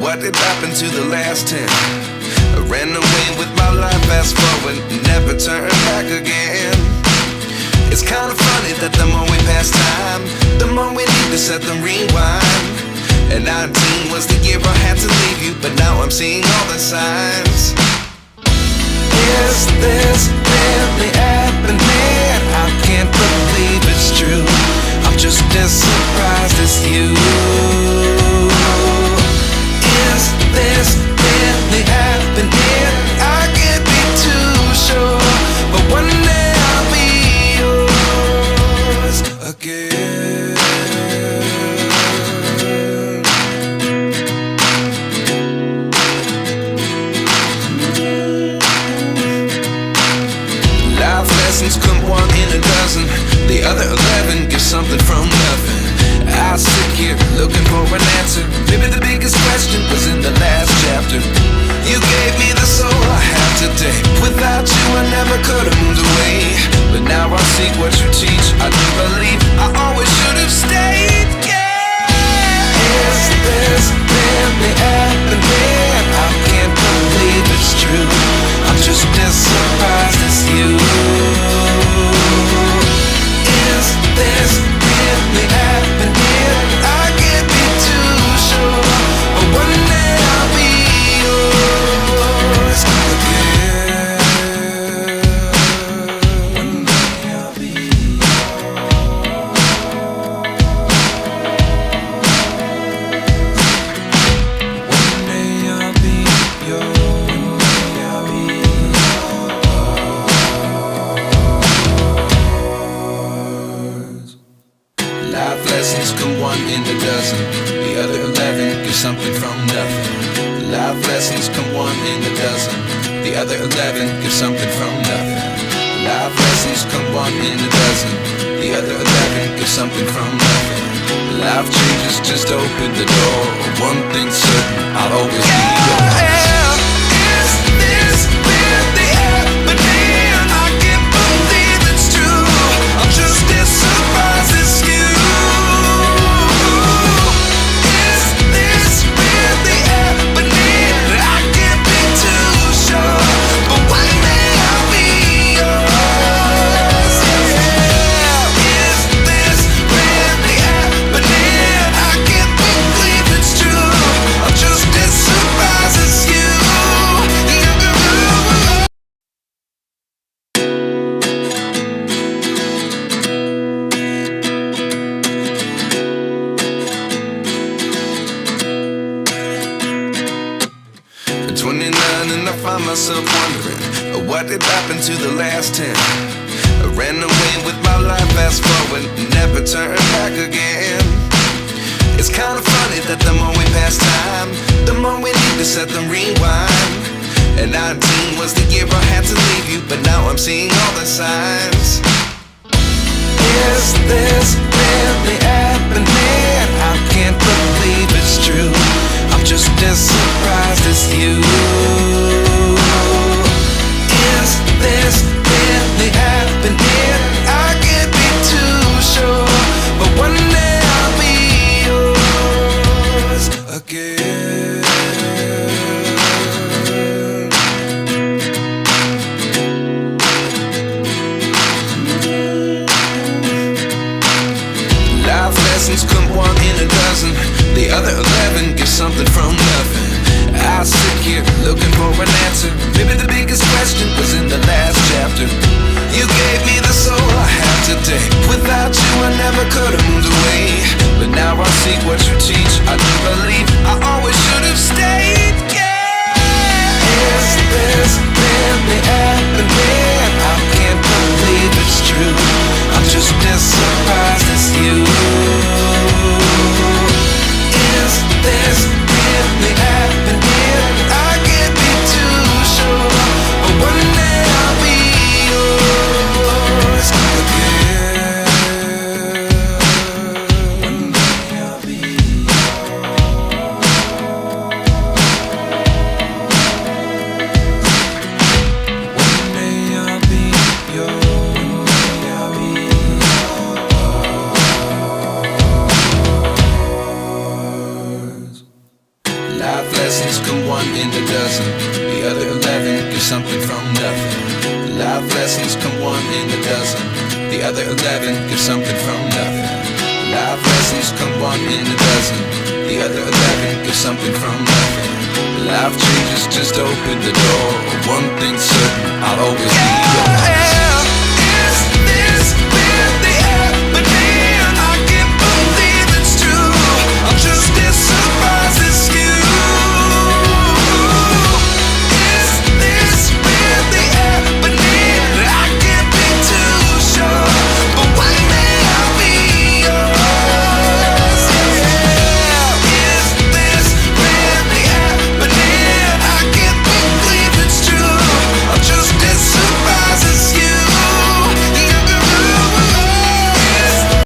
What did happen to the last 10? I ran away with my life, fast forward, never turn back again. It's kind of funny that the more we pass time, the more we need to set them rewind. And 19 was the year I had to leave you, but now I'm seeing all the signs. Is this really happening? I can't believe it's true. I'm just as surprised as you. Is this really happening? I can't be too sure, but one day I'll be yours again. Life lessons come one in a dozen. The other 11 give something from nothing. I sit here looking for an answer. Maybe the biggest question was in the last chapter. You gave me the soul I have today. Without you I never could have moved away. But now I see what you teach. I do believe I always should have stayed. Yeah. Is this really happening? I can't believe it's true. I'm just as surprised as you. Is this really happening? I can't be too sure, but one day I'll be yours again. One day I'll be yours. One day I'll be yours. One day I'll be yours. Life lessons come one in a dozen. The other 11 give something from nothing. Life lessons come one in a dozen. The other 11 give something from nothing. Life lessons come one in a dozen. The other 11 give something from nothing. Life changes, just open the door. One thing's certain, I'll always be yours. Is this really happening? I can't believe it's true. I'm just as surprised as you. Myself wondering what did happen to the last 10. I ran away with my life, fast forward, never turn back again. It's kind of funny that the more we pass time, the more we need to set them rewind. And 19 was the year I had to leave you, but now I'm seeing all the signs. Is this really happening? I can't believe it's true. I'm just as surprised as you. Is this really happening? I can't be too sure, but one day I'll be yours again. Life lessons come one in a dozen. The other 11 give something from nothing. I sit here looking for an answer. Maybe the biggest question was in the last chapter. You gave me the soul I have today. Without you I never could have moved away. But now I see what you teach. I do believe I always should have stayed. Yeah. Is this really happening? I can't believe it's true. I'm just as surprised as you. Is this really happening? I can't be too sure, but one day I'll be yours again. One day I'll be yours. Life lessons come one in a dozen. The other 11 get something from nothing. Life lessons come one in a dozen. The other 11 get something from nothing. Life lessons come one in a dozen. The other 11 get something from nothing. Life changes just open the door. One thing's certain, I'll always be